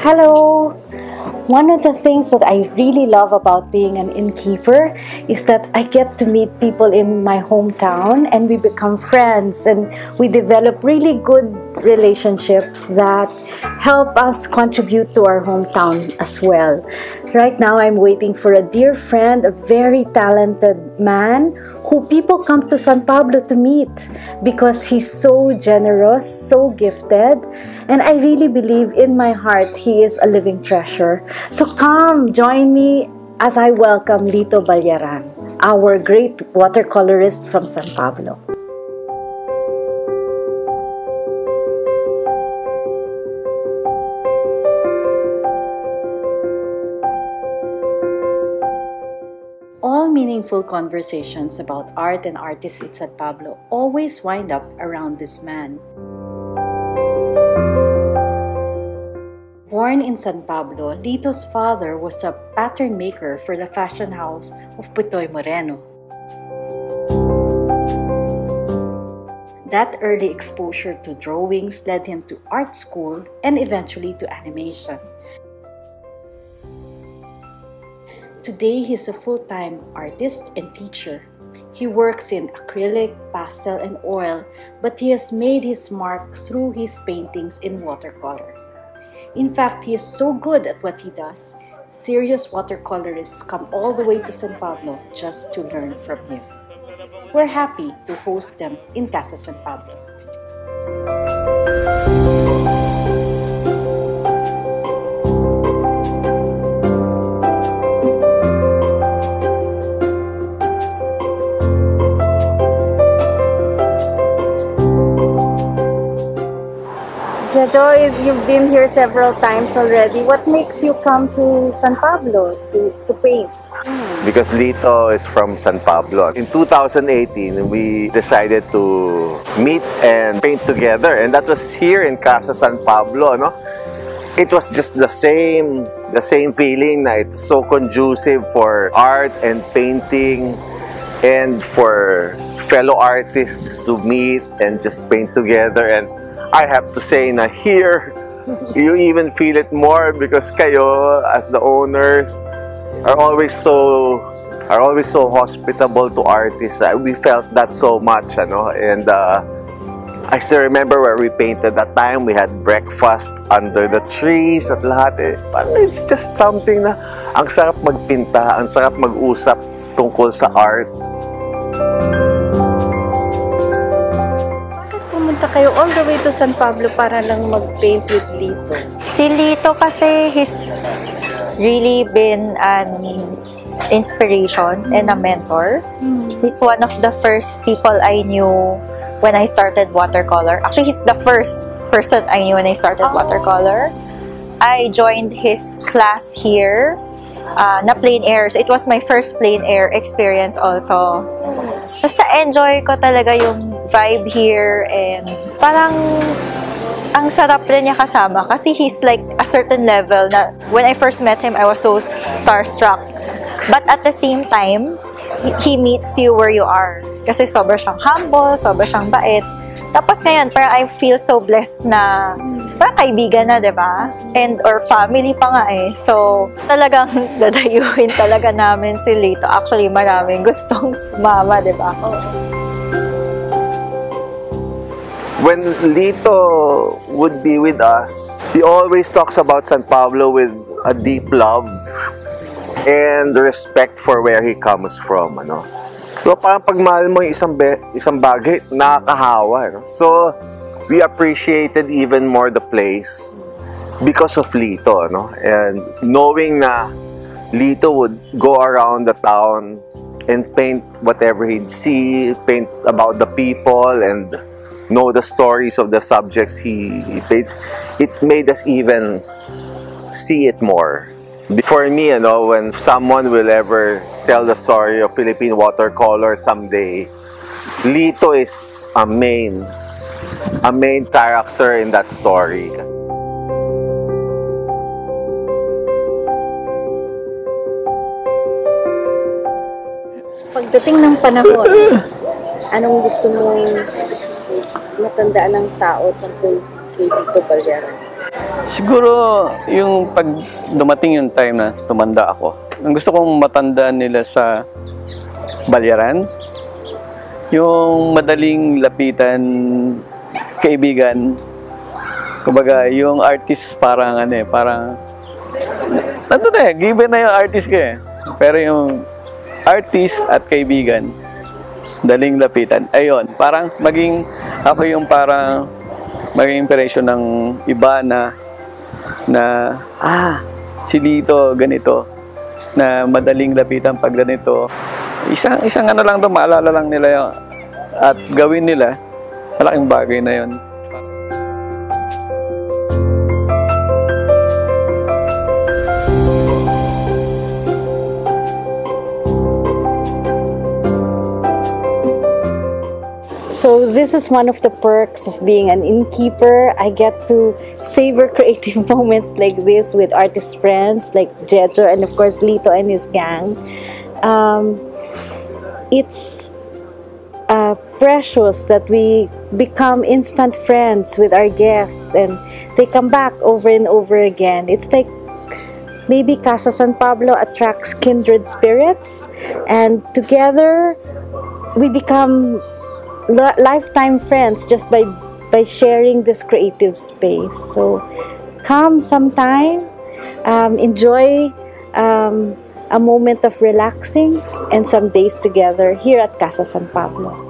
Hello! One of the things that I really love about being an innkeeper is that I get to meet people in my hometown and we become friends and we develop really good relationships that help us contribute to our hometown as well. Right now, I'm waiting for a dear friend, a very talented man who people come to San Pablo to meet because he's so generous, so gifted, and I really believe in my heart he is a living treasure. So come, join me as I welcome Lito Ballaran, our great watercolorist from San Pablo. All meaningful conversations about art and artists in San Pablo always wind up around this man. Born in San Pablo, Lito's father was a pattern maker for the fashion house of Putoy Moreno. That early exposure to drawings led him to art school and eventually to animation. Today, he's a full-time artist and teacher. He works in acrylic, pastel, and oil, but he has made his mark through his paintings in watercolor. In fact, he is so good at what he does, serious watercolorists come all the way to San Pablo just to learn from him. We're happy to host them in Casa San Pablo. Joy, you've been here several times already. What makes you come to San Pablo to paint? Because Lito is from San Pablo. In 2018, we decided to meet and paint together, and that was here in Casa San Pablo. No? It was just the same feeling na it's so conducive for art and painting and for fellow artists to meet and just paint together. And I have to say na here, you even feel it more because kayo, as the owners, are always so hospitable to artists. We felt that so much, ano? And I still remember where we painted that time. We had breakfast under the trees at lahat. It's just something na ang sarap magpinta, ang sarap mag-usap tungkol sa art. Kayo all the way to San Pablo para lang mag-paint with Lito? Si Lito kasi he's really been an inspiration and a mentor. He's one of the first people I knew when I started watercolor. Actually, he's the first person I knew when I started watercolor. I joined his class here na plein air. So it was my first plein air experience also. Basta enjoy ko talaga yung vibe here and parang ang sarap rin niya kasama kasi he's like a certain level na when I first met him, I was so starstruck. But at the same time, he meets you where you are. Kasi sobra siyang humble, sobra siyang bait. Tapos ngayon, parang I feel so blessed na parang kaibigan na, diba? And or family pa nga eh. So, talagang dadayuhin talaga namin si Lito. Actually, maraming gustong sumama, diba? When Lito would be with us, he always talks about San Pablo with a deep love and respect for where he comes from, ano. So, parang pagmahal mo yung isang bagay, nakakahawa, no? So, we appreciated even more the place because of Lito, no? And knowing na Lito would go around the town and paint whatever he'd see, paint about the people and know the stories of the subjects he paints, it made us even see it more. For me, you know, when someone will ever tell the story of Philippine watercolor someday, Lito is a main character in that story. Pagdating ng panahon, anong gusto mong matandaan ng tao tungkol kay Lito Ballaran? Siguro, yung pag dumating yung time na tumanda ako, ang gusto kong matanda nila sa Ballaran, yung madaling lapitan, kaibigan, kumbaga, yung artist parang parang, given na yung artist ka eh. Pero yung artist at kaibigan, daling lapitan. Ayun, parang ako yung parang maging impression ng iba na si Lito ganito, na madaling lapitan pag ganito. Isang ano lang doon, maalala lang nila yun, at gawin nila, malaking bagay na yun. So this is one of the perks of being an innkeeper. I get to savor creative moments like this with artist friends like Jejo and of course Lito and his gang. It's precious that we become instant friends with our guests and they come back over and over again. It's like maybe Casa San Pablo attracts kindred spirits, and together we become lifetime friends just by sharing this creative space. So come sometime, enjoy a moment of relaxing and some days together here at Casa San Pablo.